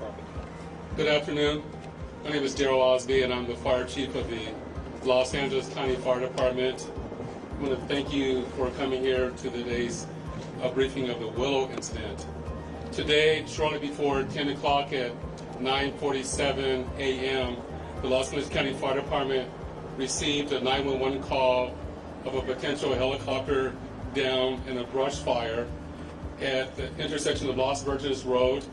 Department. Good afternoon. My name is Daryl Osby, and I'm the Fire Chief of the Los Angeles County Fire Department. I want to thank you for coming here to today's briefing of the Willow incident. Today, shortly before 10 o'clock at 9:47 a.m., the Los Angeles County Fire Department received a 911 call of a potential helicopter down in a brush fire at the intersection of Los Virgenes Road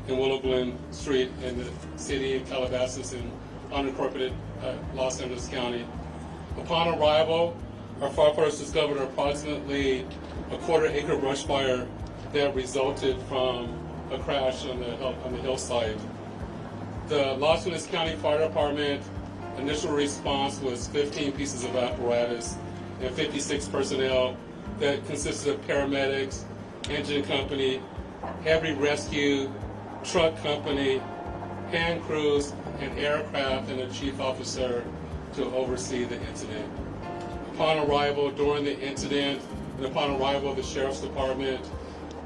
and Willow Glen Street in the city of Calabasas in unincorporated Los Angeles County. Upon arrival, our firefighters discovered approximately a quarter-acre brush fire that resulted from a crash on the hillside. The Los Angeles County Fire Department initial response was 15 pieces of apparatus and 56 personnel that consisted of paramedics, engine company, heavy rescue, truck company, hand crews, and aircraft, and a chief officer to oversee the incident. Upon arrival during the incident, and upon arrival of the Sheriff's Department,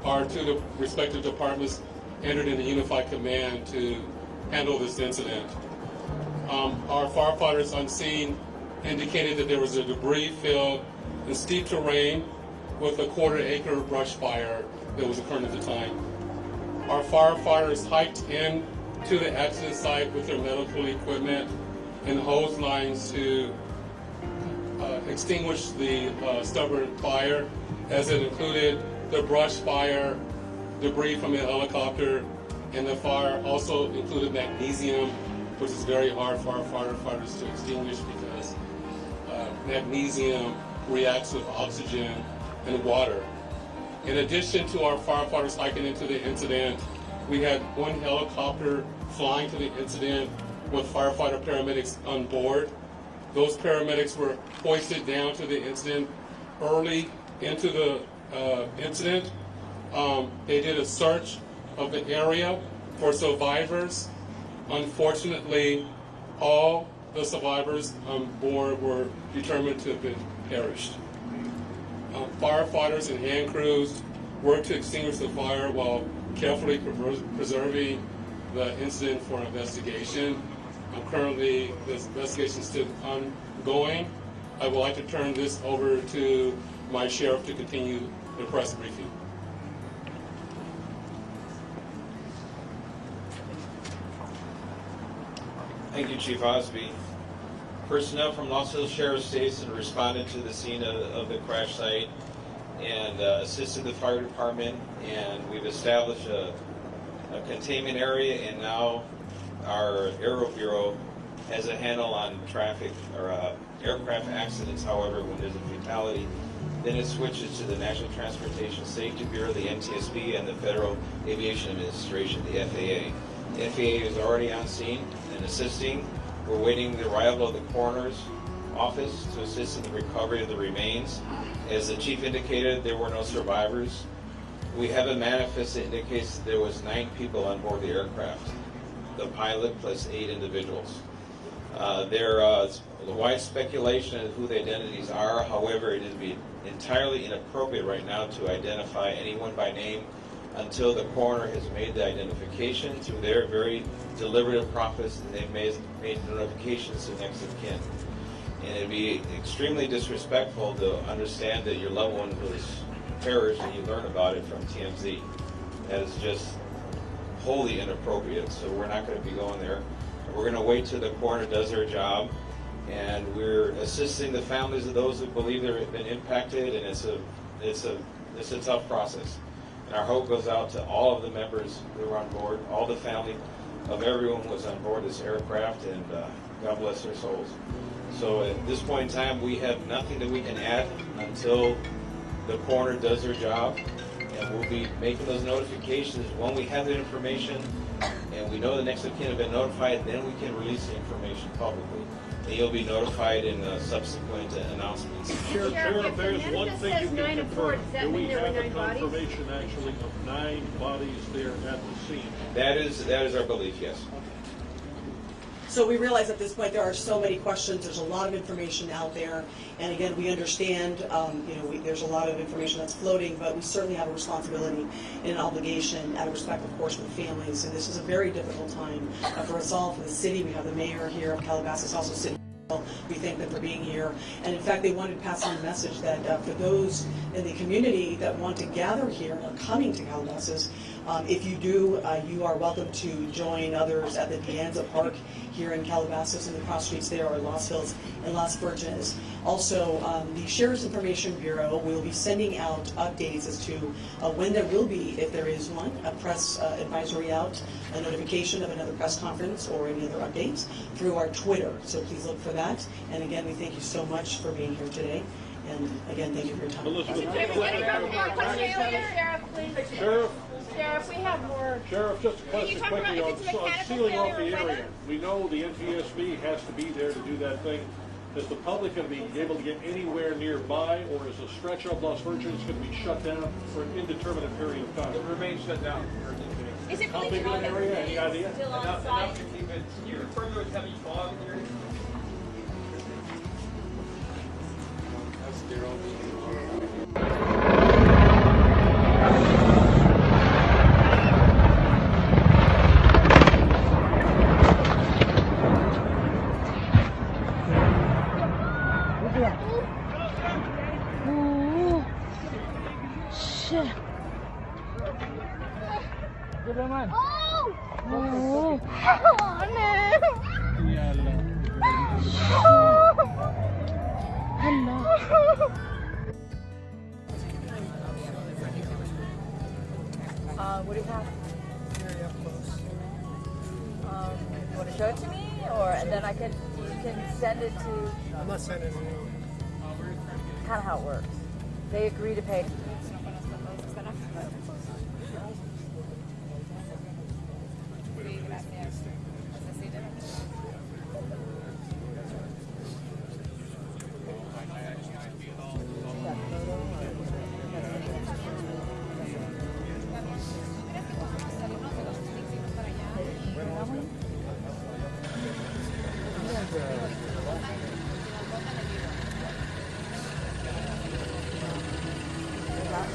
our two respective departments entered into unified command to handle this incident. Our firefighters on scene indicated that there was a debris field in steep terrain with a quarter-acre brush fire that was occurring at the time. Our firefighters hiked in to the accident site with their medical equipment and hose lines to extinguish the stubborn fire, as it included the brush fire, debris from the helicopter, and the fire also included magnesium, which is very hard for our firefighters to extinguish because magnesium reacts with oxygen and water. In addition to our firefighters hiking into the incident, we had one helicopter flying to the incident with firefighter paramedics on board. Those paramedics were hoisted down to the incident early into the incident. They did a search of the area for survivors. Unfortunately, all the survivors on board were determined to have been perished. Firefighters and hand crews worked to extinguish the fire while carefully preserving the incident for investigation. Currently, this investigation is still ongoing. I would like to turn this over to my sheriff to continue the press briefing. Thank you, Chief Osby. Personnel from Los Angeles Sheriff's Station responded to the scene of the crash site and assisted the fire department, and we've established a containment area, and now our Aero Bureau has a handle on traffic or aircraft accidents. However, when there's a fatality, then it switches to the National Transportation Safety Bureau, the NTSB, and the Federal Aviation Administration, the FAA. The FAA is already on scene and assisting. We're waiting the arrival of the coroner's office to assist in the recovery of the remains. As the chief indicated, there were no survivors. We have a manifest that indicates that there was 9 people on board the aircraft, the pilot plus 8 individuals. There is wide speculation of who the identities are. However, it would be entirely inappropriate right now to identify anyone by name until the coroner has made the identification through their very deliberative process, and they've made notifications to next of kin. And it'd be extremely disrespectful to understand that your loved one was perished and you learn about it from TMZ. That is just wholly inappropriate, so we're not going to be going there. We're going to wait till the coroner does their job, and we're assisting the families of those who believe they've been impacted, and it's a tough process. And our hope goes out to all of the members who were on board, all the family of everyone who was on board this aircraft, and God bless their souls. So at this point in time, we have nothing that we can add until the coroner does their job, and we'll be making those notifications when we have the information and we know the next of kin have been notified. Then we can release the information publicly, and you'll be notified in subsequent announcements. Sheriff, there's one thing you can confirm. Do we have a confirmation actually of 9 bodies there at the scene? That is our belief, yes. So we realize at this point there are so many questions, there's a lot of information out there, and again, we understand, there's a lot of information that's floating, but we certainly have a responsibility and an obligation out of respect, of course, for the families, and this is a very difficult time for us all, for the city. We have the mayor here of Calabasas, also city. We thank them for being here, and in fact they wanted to pass on the message that for those in the community that want to gather here or coming to Calabasas, if you do, you are welcome to join others at the Pianza Park here in Calabasas, and the cross streets there are Lost Hills and Las Virgenes. Also, the Sheriff's Information Bureau will be sending out updates as to when there will be, if there is one, a press advisory out, a notification of another press conference or any other updates through our Twitter. So please look for that. And again, we thank you so much for being here today. And again, thank you for your time. Sheriff, we have more. Sheriff, just a question quickly on sealing off the area. weather? We know the NTSB has to be there to do that thing. Is the public going to be able to get anywhere nearby, or is a stretch of Las Virgenes going to be shut down for an indeterminate period of time? It remains shut down. Is it How really big of an area? Any idea? still on Enough site? to keep it. You refer to it as heavy fog here? That's Daryl. What do you have? Very up close. You want to show it to me, or and then you can send it to. I'm not sending it. Kind of how it works. They agree to pay.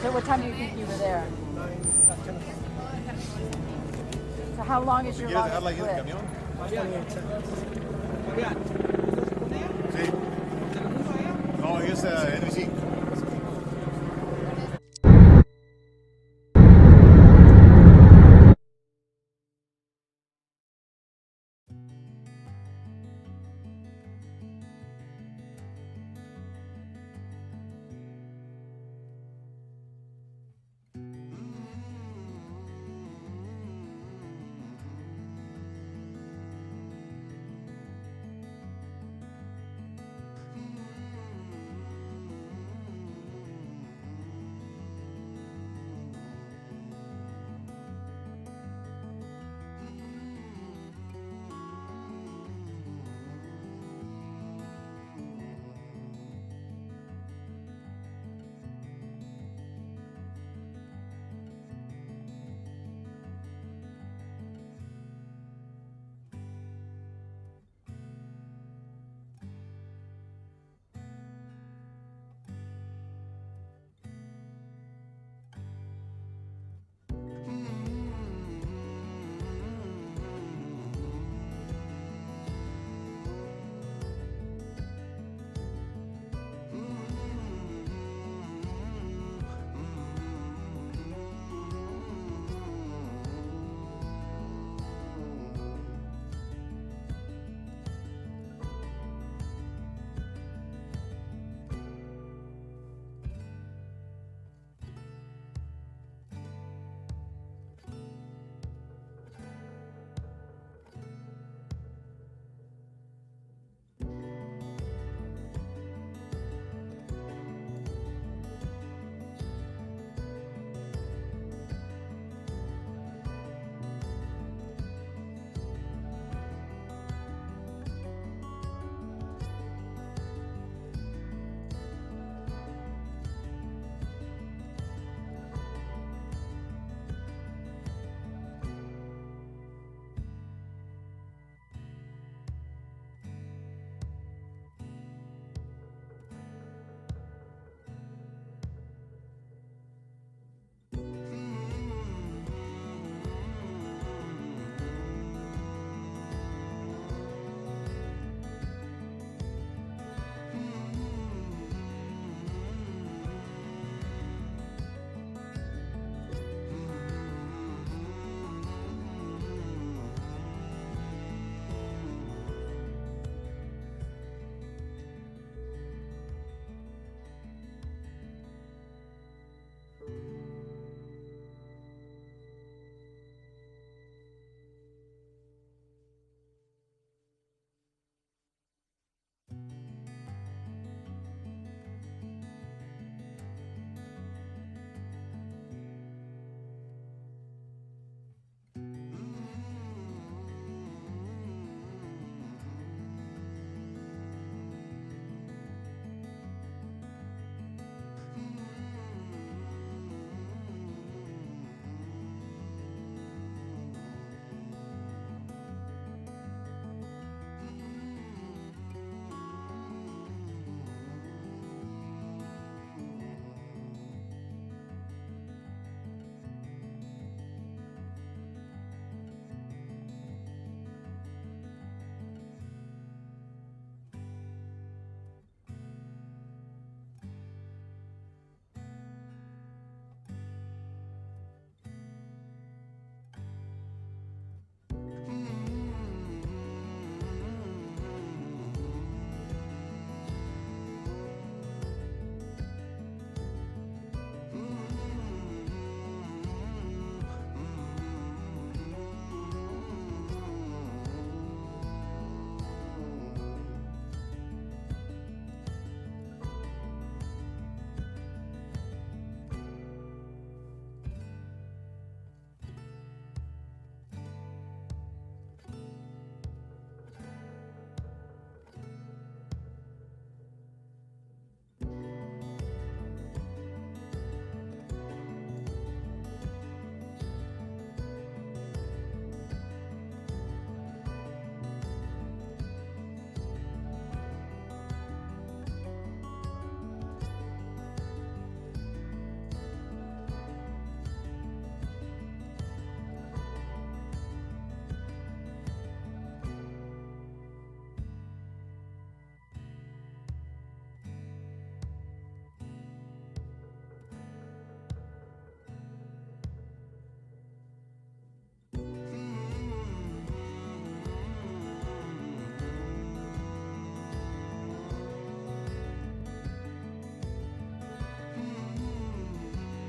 So what time do you think you were there? So how long is your longest trip? Sí. No, es NBC.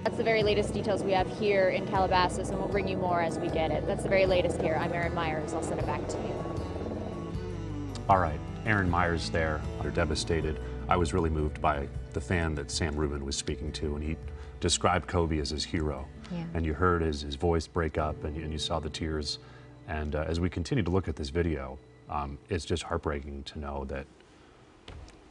That's the very latest details we have here in Calabasas, and we'll bring you more as we get it. That's the very latest here. I'm Erin Myers. I'll send it back to you. All right, Erin Myers there. They're devastated. I was really moved by the fan that Sam Rubin was speaking to, and he described Kobe as his hero. Yeah. And you heard his voice break up, and you saw the tears. And as we continue to look at this video, it's just heartbreaking to know that,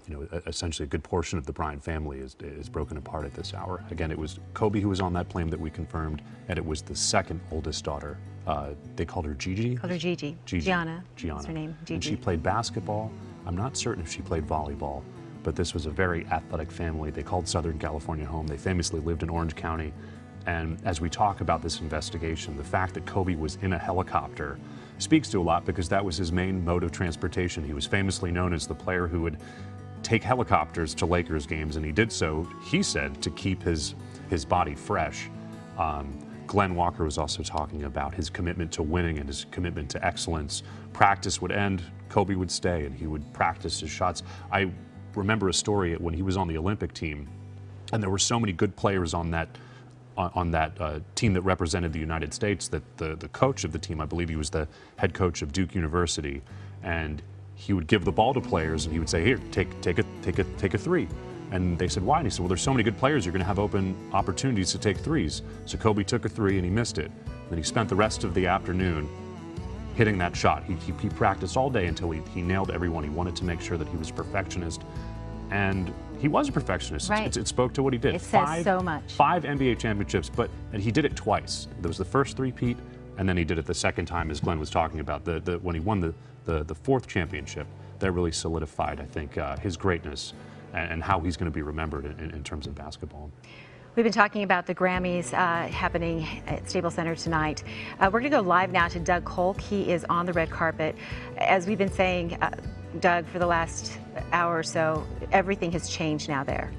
you know, essentially a good portion of the Bryant family is broken apart at this hour. Again, it was Kobe who was on that plane that we confirmed, and it was the second oldest daughter. They called her Gigi? Called her Gigi. Gianna. That's her name, Gigi. And she played basketball. I'm not certain if she played volleyball, but this was a very athletic family. They called Southern California home. They famously lived in Orange County. And as we talk about this investigation, the fact that Kobe was in a helicopter speaks to a lot, because that was his main mode of transportation. He was famously known as the player who would take helicopters to Lakers games, and he did so, he said, to keep his body fresh. Glenn Walker was also talking about his commitment to winning and his commitment to excellence. Practice would end, Kobe would stay, and he would practice his shots. I remember a story when he was on the Olympic team, and there were so many good players on that team that represented the United States that the coach of the team, I believe he was the head coach of Duke University, and he would give the ball to players and he would say, here, take a three. And they said, why? And he said, well, there's so many good players, you're going to have open opportunities to take threes. So Kobe took a three and he missed it. Then he spent the rest of the afternoon hitting that shot. He practiced all day until he nailed everyone. He wanted to make sure that he was a perfectionist. And he was a perfectionist. Right. It spoke to what he did. It says so much. 5 NBA championships, and he did it twice. There was the first three-peat, and then he did it the second time, as Glenn was talking about. When he won the fourth championship, that really solidified, I think, his greatness and how he's going to be remembered in terms of basketball. We've been talking about the Grammys happening at Staples Center tonight. We're going to go live now to Doug Kolk. He is on the red carpet. As we've been saying, Doug, for the last hour or so, everything has changed now there.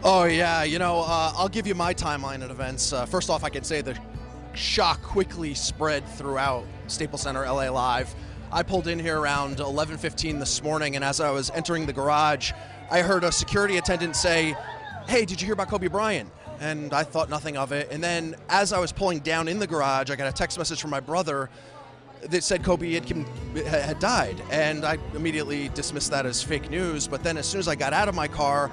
Oh yeah, you know, I'll give you my timeline at events. First off, I can say the shock quickly spread throughout Staples Center LA Live. I pulled in here around 11:15 this morning, and as I was entering the garage, I heard a security attendant say, "Hey, did you hear about Kobe Bryant?" And I thought nothing of it. And then as I was pulling down in the garage, I got a text message from my brother that said Kobe had died. And I immediately dismissed that as fake news. But then as soon as I got out of my car,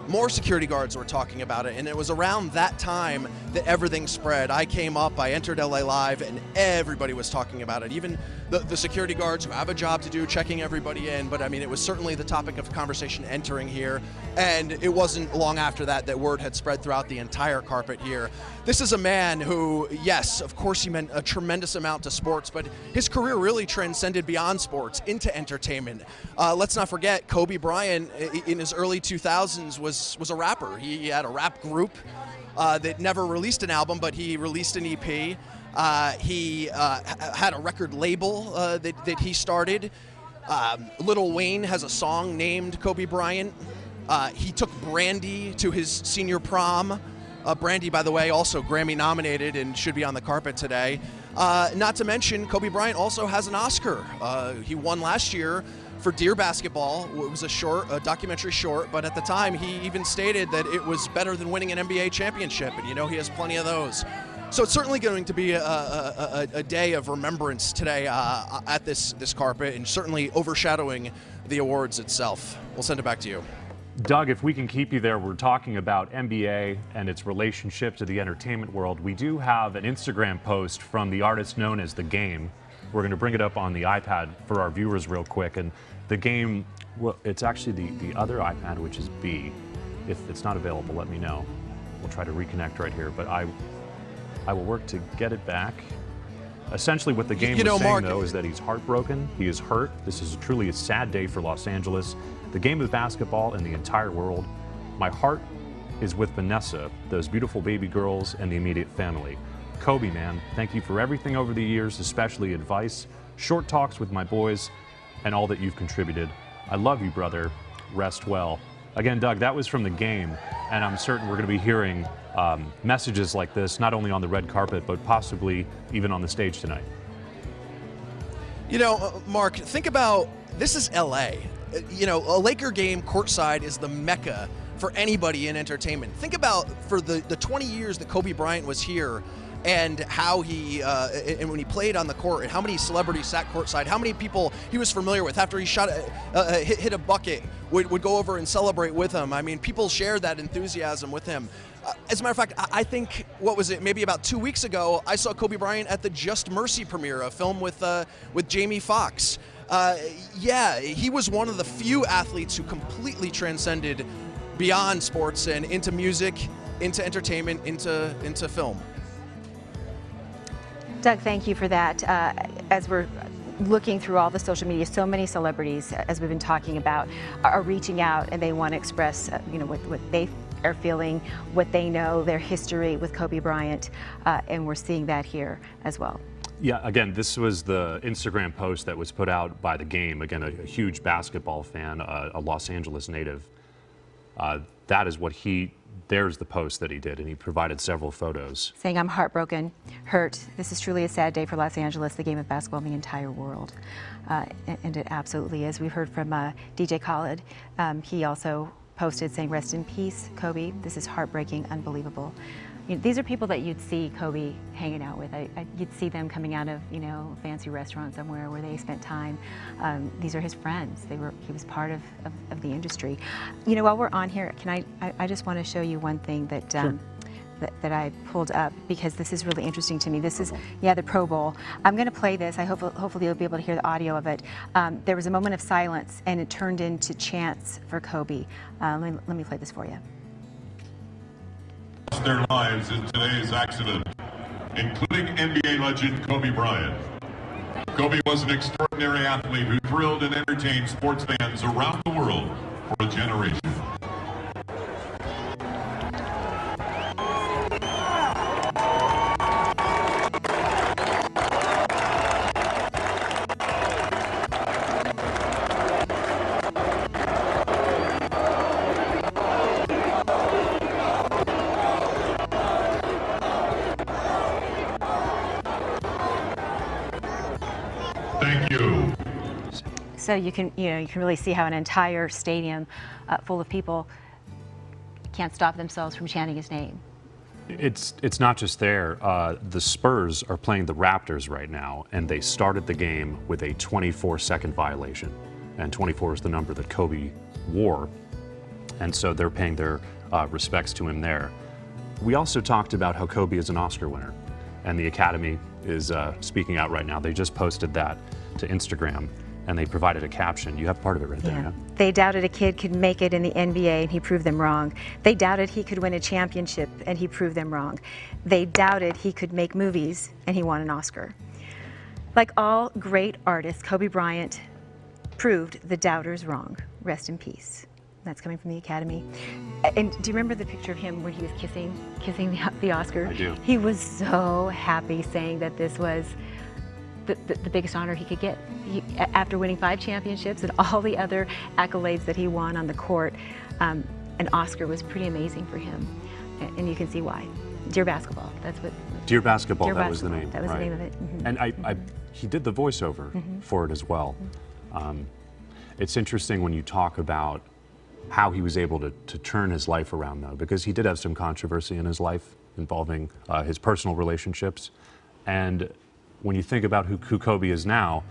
more security guards were talking about it. And it was around that time that everything spread. I came up, I entered LA Live, and everybody was talking about it. Even the security guards who have a job to do, checking everybody in. But I mean, it was certainly the topic of conversation entering here. And it wasn't long after that that word had spread throughout the entire carpet here. This is a man who, yes, of course he meant a tremendous amount to sports, but his career really transcended beyond sports into entertainment. Let's not forget, Kobe Bryant in his early 2000s was a rapper. He had a rap group that never released an album, but he released an EP. He had a record label that he started. Lil Wayne has a song named Kobe Bryant. He took Brandy to his senior prom. Brandy, by the way, also Grammy nominated and should be on the carpet today. Not to mention, Kobe Bryant also has an Oscar. He won last year for Deer Basketball. It was a documentary short, but at the time he even stated that it was better than winning an NBA championship, and you know he has plenty of those. So it's certainly going to be a day of remembrance today at this carpet, and certainly overshadowing the awards itself. We'll send it back to you. Doug, if we can keep you there, we're talking about NBA and its relationship to the entertainment world. We do have an Instagram post from the artist known as The Game. We're going to bring it up on the iPad for our viewers real quick. And The Game, well, it's actually the other iPad, which is B. If it's not available, let me know. We'll try to reconnect right here, but I will work to get it back. Essentially what The Game was saying, Mark, though, is that he's heartbroken. He is hurt. This is truly a sad day for Los Angeles, the game of basketball, and the entire world. My heart is with Vanessa, those beautiful baby girls, and the immediate family. Kobe, man, thank you for everything over the years, especially advice, short talks with my boys, and all that you've contributed. I love you, brother. Rest well. Again, Doug, that was from The Game, and I'm certain we're going to be hearing messages like this, not only on the red carpet, but possibly even on the stage tonight. You know, Mark, think about, this is LA. You know, a Laker game courtside is the mecca for anybody in entertainment. Think about for the 20 years that Kobe Bryant was here, and how he and when he played on the court, and how many celebrities sat courtside, how many people he was familiar with after he hit a bucket would go over and celebrate with him. I mean, people shared that enthusiasm with him. As a matter of fact, I think, what was it, maybe about 2 weeks ago, I saw Kobe Bryant at the Just Mercy premiere, a film with Jamie Foxx. Yeah, he was one of the few athletes who completely transcended beyond sports and into music, into entertainment, into film. Doug, thank you for that. As we're looking through all the social media, so many celebrities, as we've been talking about, are reaching out, and they want to express, what they are feeling, what they know, their history with Kobe Bryant, and we're seeing that here as well. Yeah, again, this was the Instagram post that was put out by the game. Again, a huge basketball fan, a Los Angeles native. That is what there's the post that he did, and he provided several photos. Saying, "I'm heartbroken, hurt. This is truly a sad day for Los Angeles, the game of basketball in the entire world." And it absolutely is. We heard from DJ Khaled. He also posted saying, "Rest in peace, Kobe. This is heartbreaking, unbelievable." These are people that you'd see Kobe hanging out with. You'd see them coming out of, a fancy restaurant somewhere where they spent time. These are his friends. He was part of the industry. While we're on here, I just want to show you one thing that Sure. that I pulled up, because this is really interesting to me. This is, the Pro Bowl. I'm going to play this. Hopefully you'll be able to hear the audio of it. There was a moment of silence, and it turned into chants for Kobe. Let me play this for you. Their lives in today's accident, including NBA legend Kobe Bryant. Kobe was an extraordinary athlete who thrilled and entertained sports fans around the world for a generation. Thank you. So you can really see how an entire stadium full of people can't stop themselves from chanting his name. It's not just there. The Spurs are playing the Raptors right now, and they started the game with a 24-second violation. And 24 is the number that Kobe wore. And so they're paying their respects to him there. We also talked about how Kobe is an Oscar winner, and the Academy is speaking out right now. They just posted that to Instagram, and they provided a caption. You have part of it right there. Yeah? They doubted a kid could make it in the NBA, and he proved them wrong. They doubted he could win a championship, and he proved them wrong. They doubted he could make movies, and he won an Oscar. Like all great artists, Kobe Bryant proved the doubters wrong. Rest in peace. That's coming from the Academy. And do you remember the picture of him where he was kissing the Oscar? I do. He was so happy, saying that this was the biggest honor he could get. After winning 5 championships and all the other accolades that he won on the court, an Oscar was pretty amazing for him. And you can see why. Dear Basketball, that's what. Dear Basketball, Dear that Basketball, was the name. that was right. the name of it. Mm-hmm. And he did the voiceover for it as well. It's interesting when you talk about how he was able to turn his life around, though, because he did have some controversy in his life involving his personal relationships. And when you think about who Kobe is now,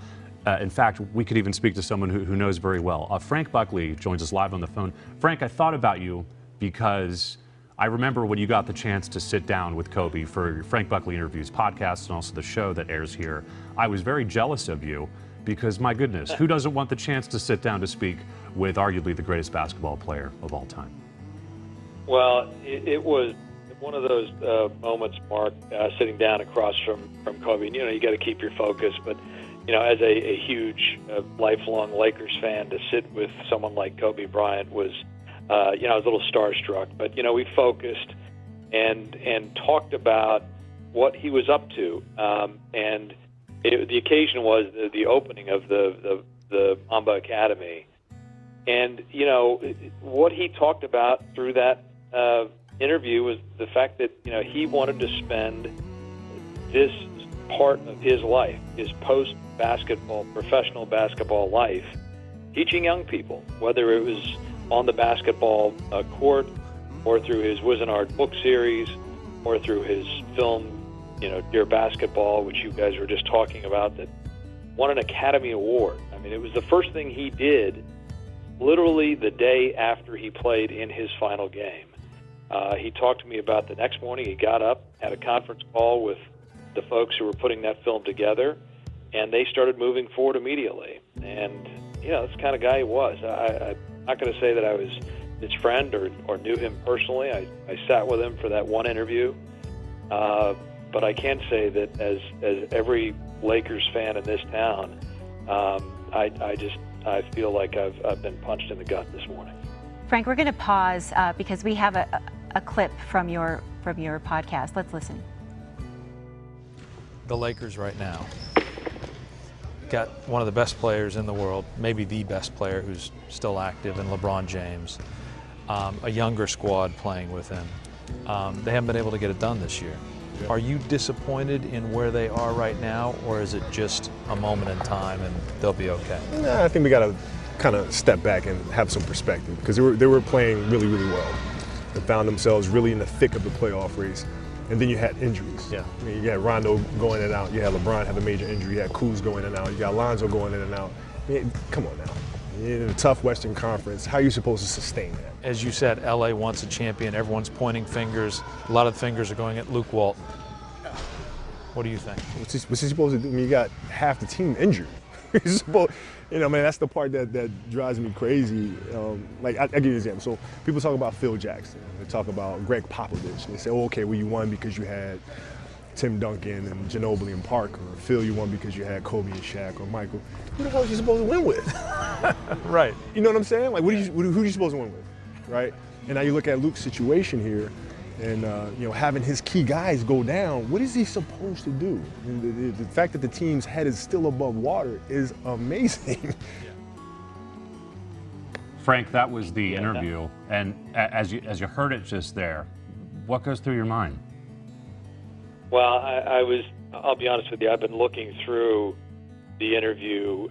in fact, we could even speak to someone who knows very well. Frank Buckley joins us live on the phone. Frank, I thought about you because I remember when you got the chance to sit down with Kobe for Frank Buckley Interviews podcast and also the show that airs here. I was very jealous of you because, my goodness, who doesn't want the chance to sit down to speak with arguably the greatest basketball player of all time? Well, it was one of those moments, Mark, sitting down across from Kobe. And, you got to keep your focus, but as a huge, lifelong Lakers fan, to sit with someone like Kobe Bryant was, I was a little starstruck. But, we focused and talked about what he was up to. And the occasion was the opening of the Amba Academy. And, what he talked about through that interview was the fact that, he wanted to spend this part of his life, his post-basketball, professional basketball life, teaching young people, whether it was on the basketball court, or through his Wizenard book series, or through his film, Dear Basketball, which you guys were just talking about, that won an Academy Award. I mean, it was the first thing he did literally the day after he played in his final game. He talked to me about the next morning. He got up, had a conference call with the folks who were putting that film together, and they started moving forward immediately. And, that's the kind of guy he was. I'm not going to say that I was his friend or knew him personally. I sat with him for that one interview. But I can say that as every Lakers fan in this town, I feel like I've been punched in the gut this morning. Frank, we're going to pause because we have a clip from your podcast. Let's listen. The Lakers right now got one of the best players in the world, maybe the best player who's still active, in LeBron James. A younger squad playing with him. They haven't been able to get it done this year. Are you disappointed in where they are right now, or is it just a moment in time and they'll be okay? Nah, I think we got to kind of step back and have some perspective, because they were playing really, really well. They found themselves really in the thick of the playoff race. And then you had injuries. Yeah. I mean, you had Rondo going in and out. You had LeBron have a major injury. You had Kuz going in and out. You got Lonzo going in and out. I mean, come on now. In a tough Western Conference, how are you supposed to sustain that? As you said, LA wants a champion. Everyone's pointing fingers. A lot of fingers are going at Luke Walton. What do you think? What's he supposed to do? I mean, you got half the team injured. He's supposed, man, that's the part that drives me crazy. I'll give you an example. So people talk about Phil Jackson. They talk about Greg Popovich. They say, oh, okay, well, you won because you had Tim Duncan and Ginobili and Parker. Or Phil, you won because you had Kobe and Shaq or Michael. Who the hell are you supposed to win with? Right. You know what I'm saying? Like, who are you supposed to win with, right? And now you look at Luke's situation here, and having his key guys go down, what is he supposed to do? And the fact that the team's head is still above water is amazing. Frank, that was the interview, and as you heard it just there, what goes through your mind? Well, I'll be honest with you, I've been looking through the interview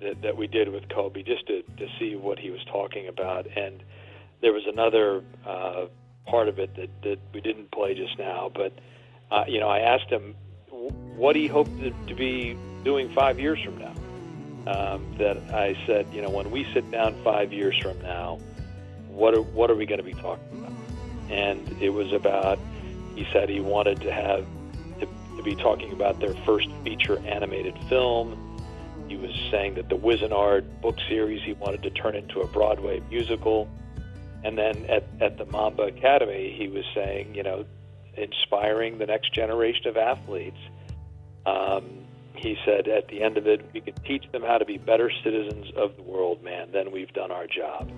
that we did with Kobe just to see what he was talking about, and there was another part of it that we didn't play just now, but I asked him what he hoped to be doing 5 years from now. That I said, when we sit down 5 years from now, what are we going to be talking about? And it was about, he said he wanted to be talking about their first feature animated film. He was saying that the Wizenard book series he wanted to turn into a Broadway musical. And then at the Mamba Academy, he was saying, inspiring the next generation of athletes. He said at the end of it, we could teach them how to be better citizens of the world, man, then we've done our job.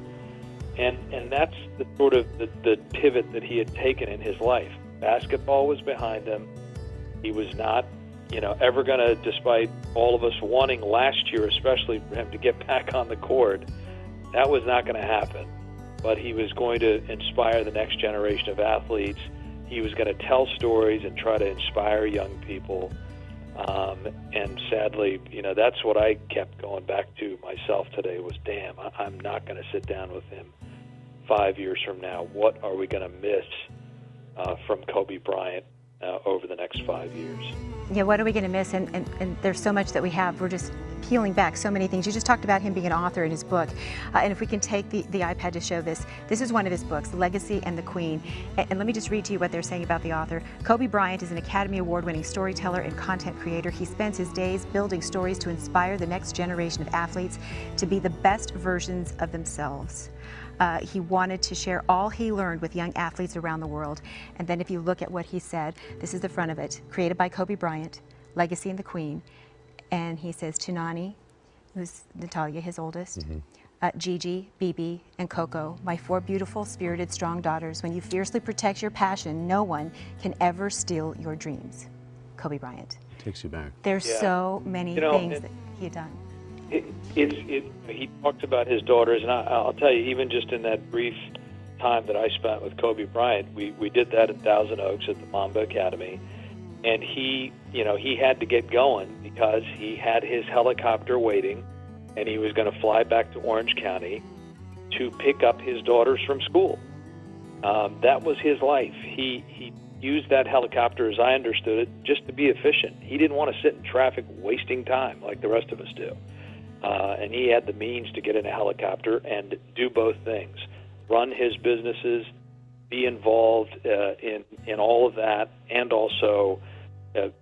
And that's the sort of the pivot that he had taken in his life. Basketball was behind him. He was not, ever going to, despite all of us wanting last year, especially for him to get back on the court, that was not going to happen. But he was going to inspire the next generation of athletes. He was going to tell stories and try to inspire young people. And sadly, that's what I kept going back to myself today was, damn, I'm not going to sit down with him 5 years from now. What are we going to miss from Kobe Bryant over the next 5 years? Yeah, what are we going to miss? And there's so much that we have. We're just peeling back so many things. You just talked about him being an author in his book. And if we can take the iPad to show this, this is one of his books, Legacy and the Queen. And let me just read to you what they're saying about the author. Kobe Bryant is an Academy Award-winning storyteller and content creator. He spends his days building stories to inspire the next generation of athletes to be the best versions of themselves. He wanted to share all he learned with young athletes around the world. And then if you look at what he said, this is the front of it. Created by Kobe Bryant, Legacy and the Queen. And he says to Nani, who's Natalia, his oldest, Gigi, Bibi, and Coco, my 4 beautiful, spirited, strong daughters. When you fiercely protect your passion, no one can ever steal your dreams. Kobe Bryant. Takes you back. There's so many things that he had done. He talked about his daughters, and I'll tell you, even just in that brief time that I spent with Kobe Bryant, we did that in Thousand Oaks at the Mamba Academy, and he had to get going because he had his helicopter waiting, and he was going to fly back to Orange County, to pick up his daughters from school. That was his life. He used that helicopter, as I understood it, just to be efficient. He didn't want to sit in traffic wasting time like the rest of us do. And he had the means to get in a helicopter and do both things, run his businesses, be involved in all of that, and also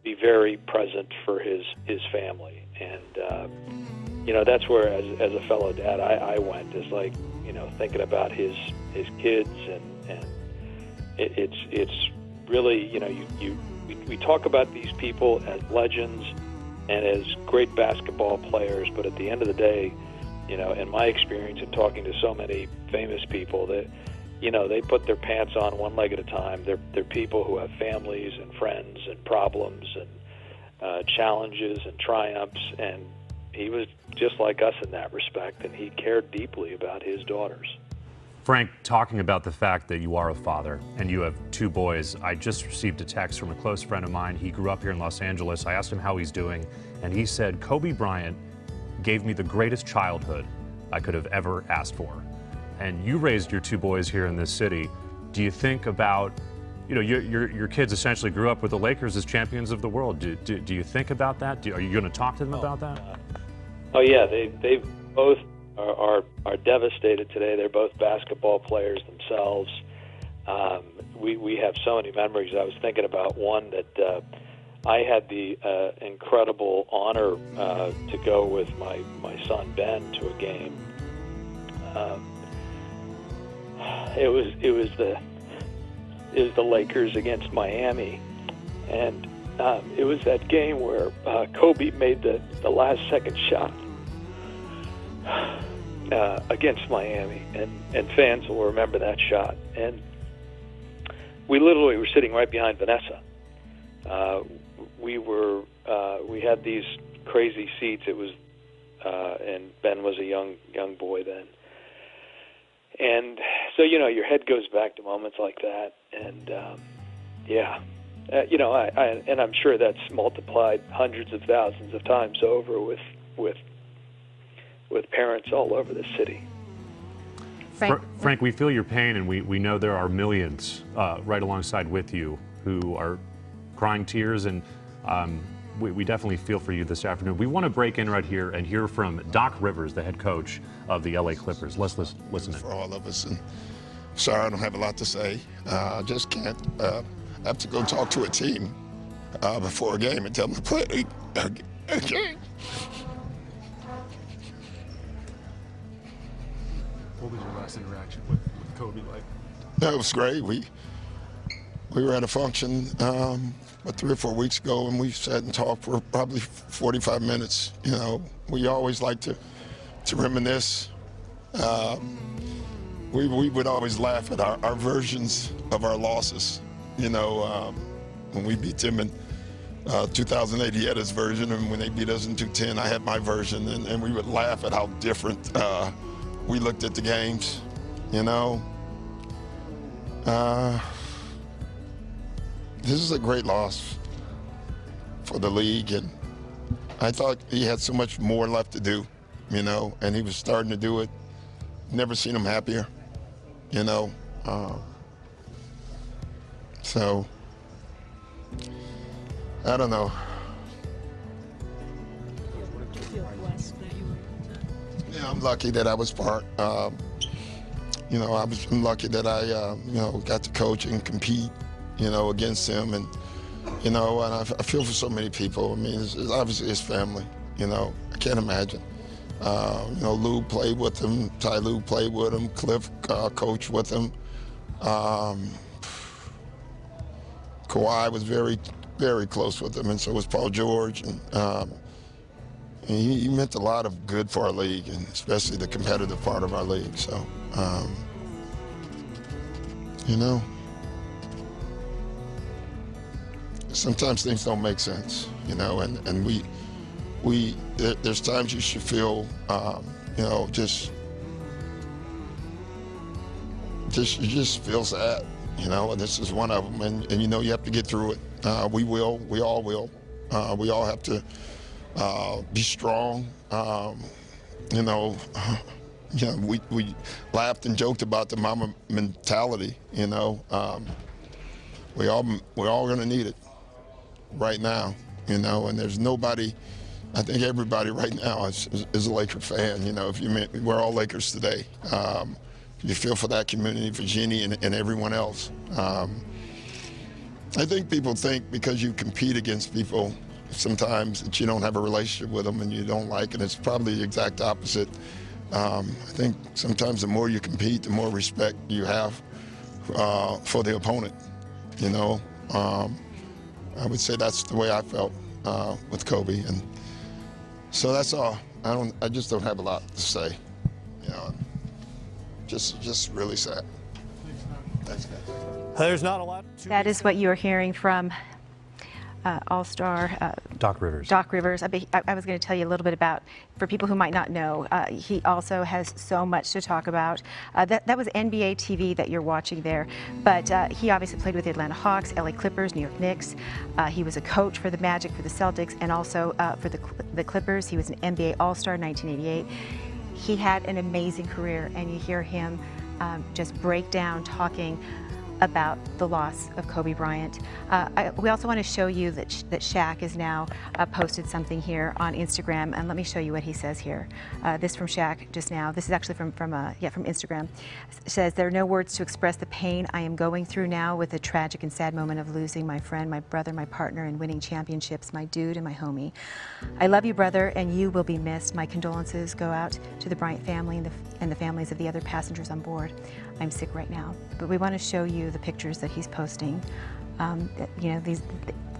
be very present for his family. And, that's where, as a fellow dad, I went, is like, thinking about his kids, and it's really, we talk about these people as legends and as great basketball players, but at the end of the day, in my experience in talking to so many famous people, that they put their pants on one leg at a time. They're people who have families and friends and problems and challenges and triumphs, and he was just like us in that respect, and he cared deeply about his daughters. Frank, talking about the fact that you are a father and you have 2 boys, I just received a text from a close friend of mine. He grew up here in Los Angeles. I asked him how he's doing, and he said, Kobe Bryant gave me the greatest childhood I could have ever asked for. And you raised your 2 boys here in this city. Do you think about, your kids essentially grew up with the Lakers as champions of the world. Do you think about that? Are you going to talk to them about that? Oh yeah, they both are devastated today. They're both basketball players themselves. We have so many memories. I was thinking about one that I had the incredible honor to go with my son Ben to a game. It was the Lakers against Miami, and it was that game where Kobe made the last second shot against Miami, and fans will remember that shot. And we literally were sitting right behind Vanessa. We had these crazy seats. It was, and Ben was a young boy then. And so, your head goes back to moments like that. And, and I'm sure that's multiplied hundreds of thousands of times over with parents all over the city. Frank, we feel your pain, and we know there are millions right alongside with you who are crying tears, and we definitely feel for you this afternoon. We want to break in right here and hear from Doc Rivers, the head coach of the LA Clippers. Let's listen in. For all of us, and sorry I don't have a lot to say. I just can't. I have to go talk to a team before a game and tell them to play a game. What was your last interaction with Kobe like? That was great. We were at a function 3 or 4 weeks ago, and we sat and talked for probably 45 minutes. We always like to reminisce. We would always laugh at our versions of our losses. When we beat them in 2008, he had his version, and when they beat us in 2010, I had my version, and we would laugh at how different we looked at the games. This is a great loss for the league, and I thought he had so much more left to do, and he was starting to do it. Never seen him happier, so I don't know. Yeah, I'm lucky that I was part. I'm lucky that I, got to coach and compete, against him, and and I feel for so many people. I mean, it's obviously his family. I can't imagine. Lou played with him. Ty Lue played with him. Cliff coached with him. Kawhi was very, very close with him, and so was Paul George. And he meant a lot of good for our league, and especially the competitive part of our league. So, sometimes things don't make sense, and there's times you should feel, you just feel sad, and this is one of them, and you have to get through it. We all will. We all have to be strong, you know, we laughed and joked about the mama mentality. You know, we're all going to need it right now. You know, and there's nobody. I think everybody right now is a Laker fan. You know, we're all Lakers today. You feel for that community, for Jeannie and everyone else. I think people think because you compete against people sometimes that you don't have a relationship with them and you don't like it. It's probably the exact opposite. I think sometimes the more you compete, the more respect you have for the opponent. You know, I would say that's the way I felt with Kobe, and so that's all. I just don't have a lot to say. You know, just really sad. Thanks, guys. There's not a lot. That is what you are hearing from All-Star Doc Rivers. Doc Rivers. I was going to tell you a little bit about, for people who might not know, he also has so much to talk about. That was NBA TV that you're watching there, but he obviously played with the Atlanta Hawks, LA Clippers, New York Knicks. He was a coach for the Magic, for the Celtics, and also for the Clippers. He was an NBA All-Star in 1988. He had an amazing career, and you hear him just break down talking about the loss of Kobe Bryant. We also want to show you that Shaq has now posted something here on Instagram, and let me show you what he says here. This from Shaq just now. This is actually from Instagram. It says, "There are no words to express the pain I am going through now with the tragic and sad moment of losing my friend, my brother, my partner, and winning championships, my dude and my homie. I love you, brother, and you will be missed. My condolences go out to the Bryant family and the families of the other passengers on board. I'm sick right now." But we want to show you the pictures that he's posting. You know, these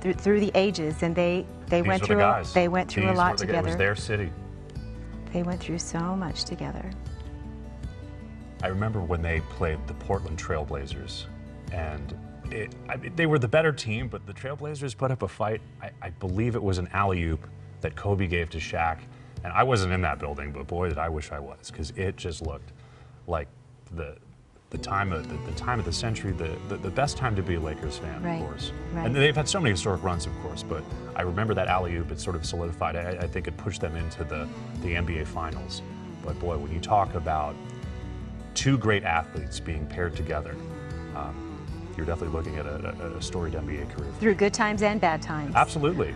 through the ages, and they went through a lot together. It was their city. They went through so much together. I remember when they played the Portland Trailblazers, and they were the better team, but the Trailblazers put up a fight. I believe it was an alley-oop that Kobe gave to Shaq, and I wasn't in that building, but boy, did I wish I was, because it just looked like the time of the century, the best time to be a Lakers fan, Right, of course. right. And they've had so many historic runs, of course, but I remember that alley-oop. It sort of solidified. I think it pushed them into the NBA Finals. But boy, when you talk about two great athletes being paired together, you're definitely looking at a storied NBA career. Through good times and bad times. Absolutely.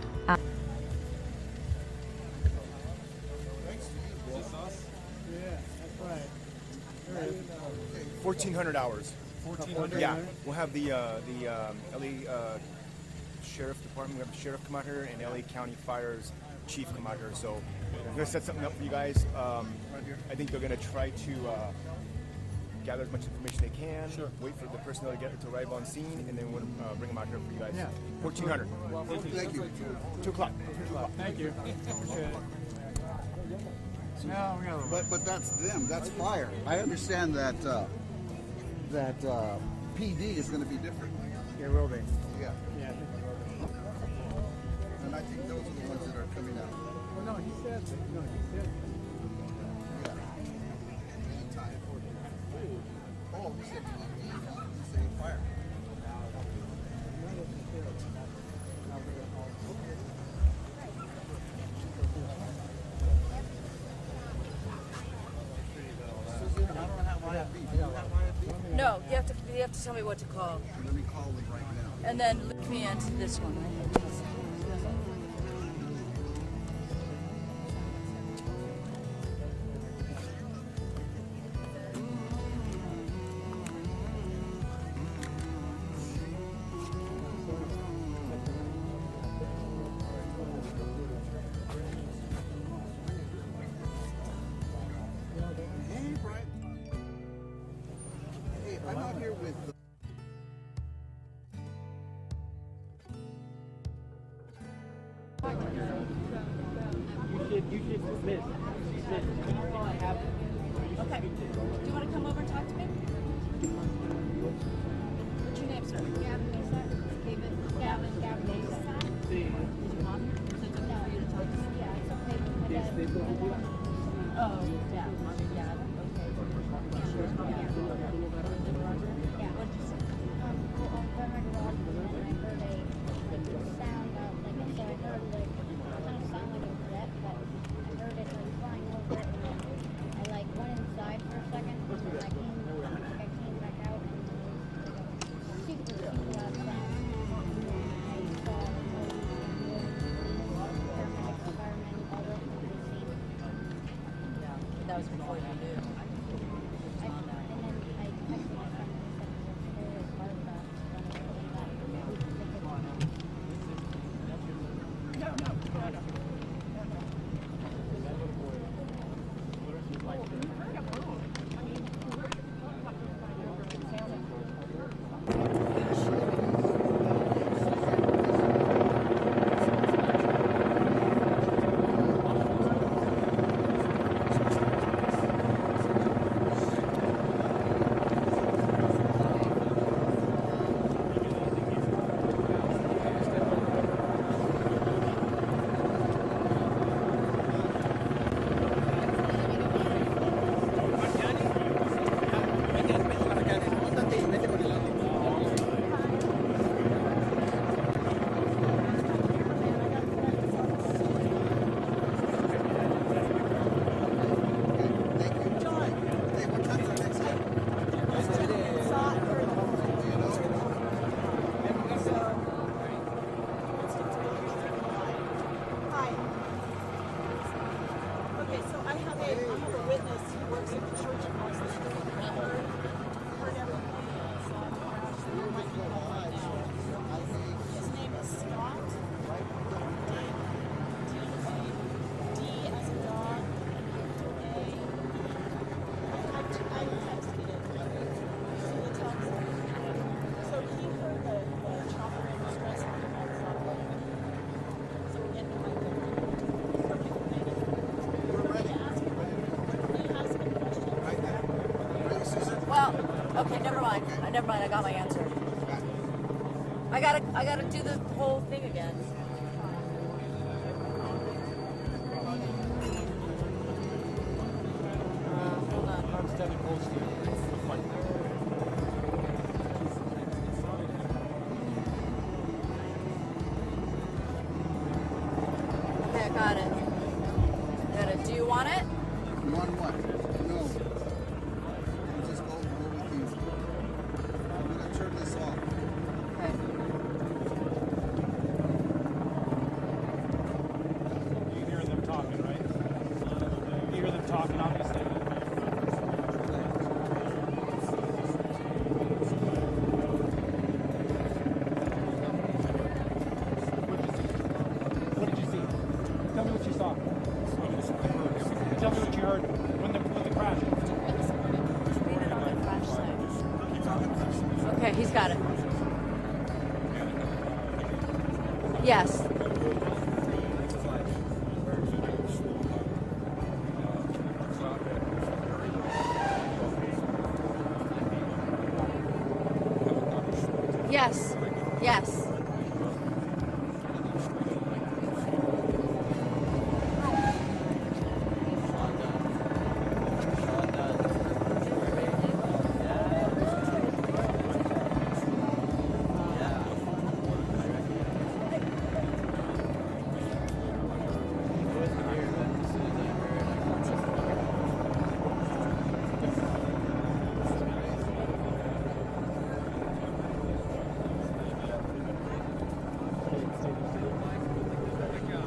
1,400 hours. 1,400? Yeah. We'll have the LA Sheriff Department, we have the Sheriff come out here, and LA County Fire's Chief come out here. So we're going to set something up for you guys. I think they're going to try to gather as much information they can, wait for the personnel to arrive on scene, and then we'll bring them out here for you guys. 1,400. Thank you. 2 o'clock. Thank you. But that's them. That's fire. I understand that PD is going to be different. It will be. Yeah. And I think those are the ones that are coming out. Well, no, he said. Yeah. Anytime. Oh, he said fire. No, you have to tell me what to call. Let me call them right now. And then look me into this one. Hey, Bryant. Hey, I'm out here with. You should dismiss. Okay. Do you want to come over and talk to me? What's your name, sir? Gavin Mesa. Gavin Mesa. Did you come? So it's okay for you to talk to me? Yeah, it's okay. Oh, yeah. Yeah, okay. Yeah, what'd you say? I like went inside Okay, never mind. Never mind. I got my answer. I gotta do the whole thing again. Hold on. Okay, I got it. Do you want it? You want what? No. Just go with these. I'm gonna turn this off. Okay. You hear them talking, right? You hear them talking, obviously. What did you see? Tell me what you saw. Tell me what you heard when the crash. Okay, he's got it. Yes. Yes. Yes.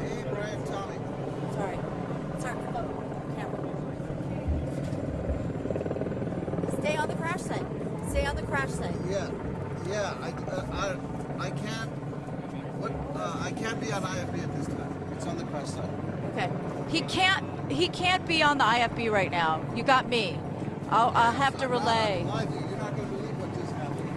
Hey, Bryant, Tommy. Sorry. Sorry. Camera. Stay on the crash site. Stay on the crash site. Yeah. I can't. What? I can't be on IFB at this time. It's on the crash site. Okay. He can't be on the IFB right now. You got me. I'll have to relay. You're not going to believe what just happened.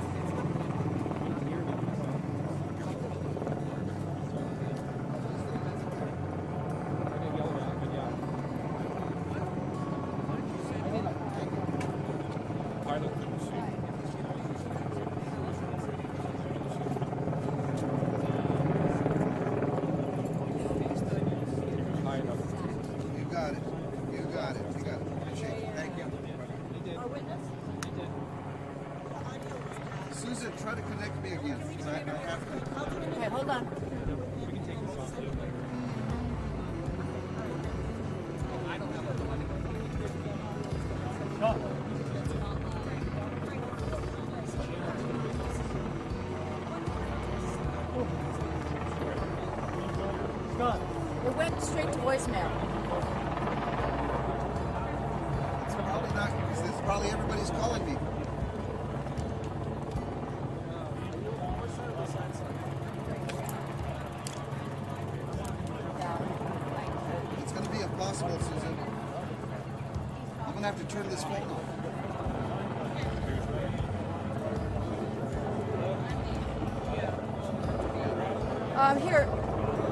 You got it. Appreciate it. Thank you. Susan, try to connect me again. 'Cause I have to. Okay, hold on. It went straight to voicemail. Probably everybody's calling me. It's going to be impossible, Susan. I'm going to have to turn this phone off. Here,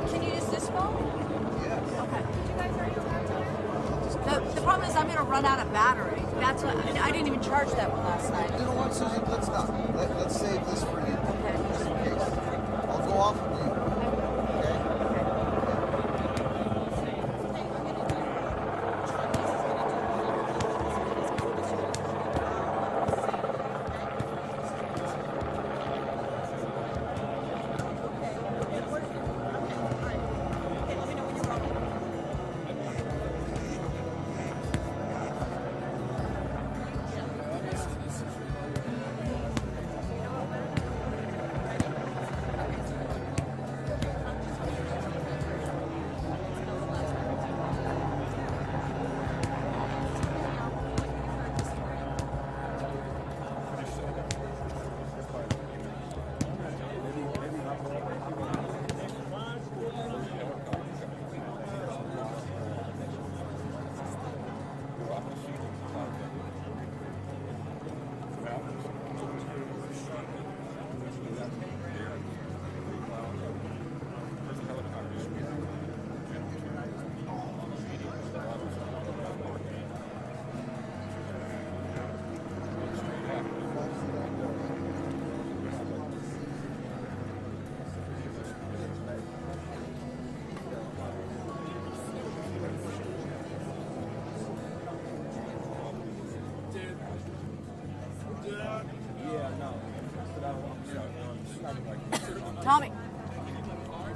can you use this phone? Yes. Okay. Did you guys already have the problem is I'm going to run out of battery. That's what I didn't even charge that one last night. You know what, Susan? Let's not. Let's save this for you. Okay. Just in case. I'll go off of you.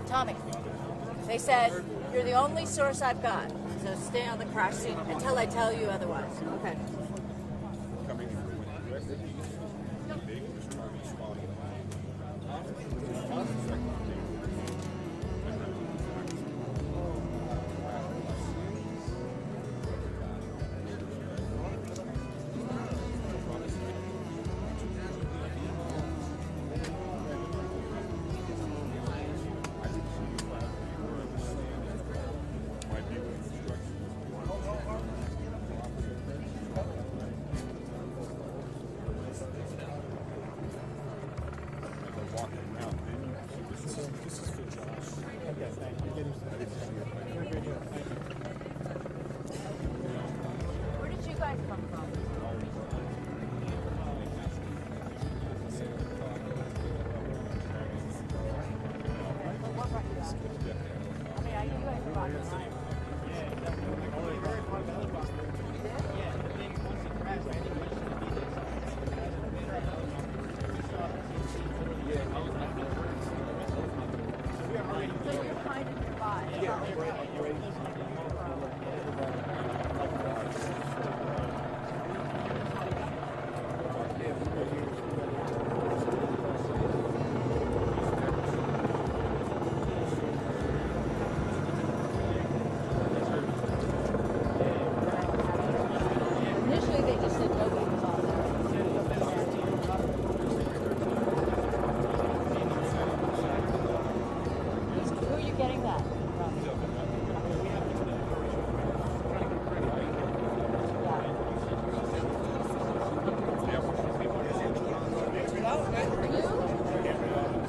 Tommy, they said you're the only source I've got, so stay on the crash scene until I tell you otherwise. Okay. Where did you guys come from? I mean, you guys are about the same. So you're kind of nearby. Initially, they just said nobody was on there. Who are you getting that from?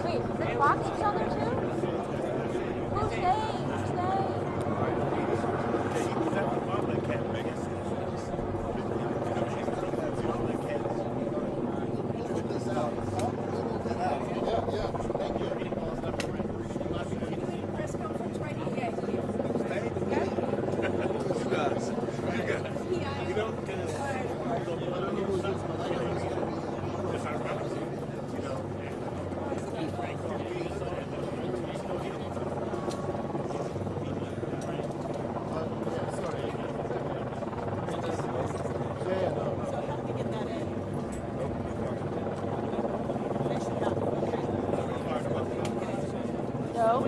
Wait, is the clock still on there too? Who's staying? Who's staying? Press conference ready? Yeah. No.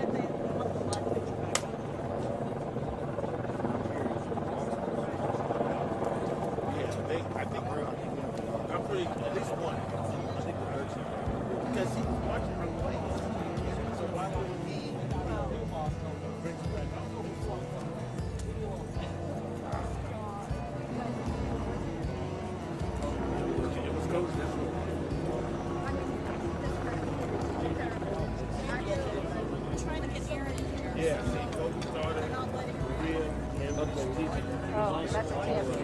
I think we're pretty cool. At least one. I think the third team. Because he's watching her play. So why would he bring him back up? It was coach this one. Yeah, see, Kobe started, Maria, and teaching. Oh, that's a champion.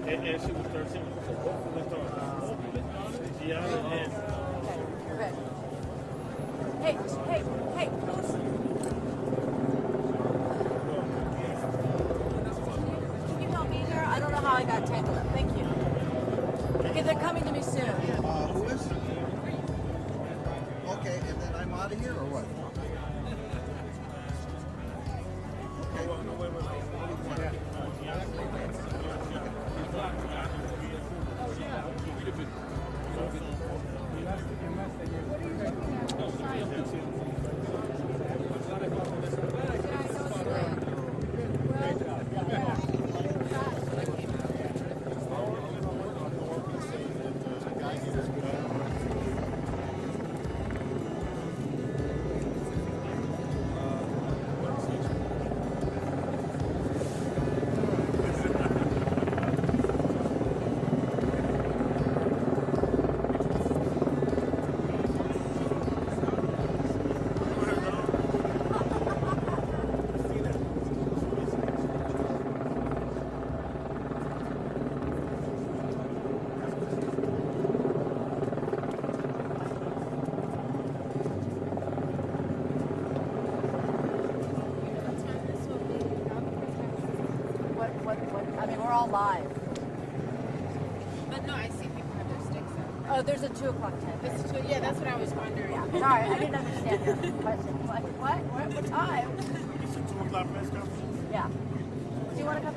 And she was 13. So both of them started. Gianna and. Okay. Hey. Can you help me here? I don't know how I got tangled up. Thank you. Okay, they're coming to me soon. Who is? Okay, and then I'm out of here or what? I mean, we're all live. But no, I see people have their sticks up. Oh, there's a 2 o'clock time. It's 2, yeah, that's what I was wondering. Yeah, sorry, I didn't understand your question. What time? It's a 2 o'clock press conference? Yeah. Do you want to come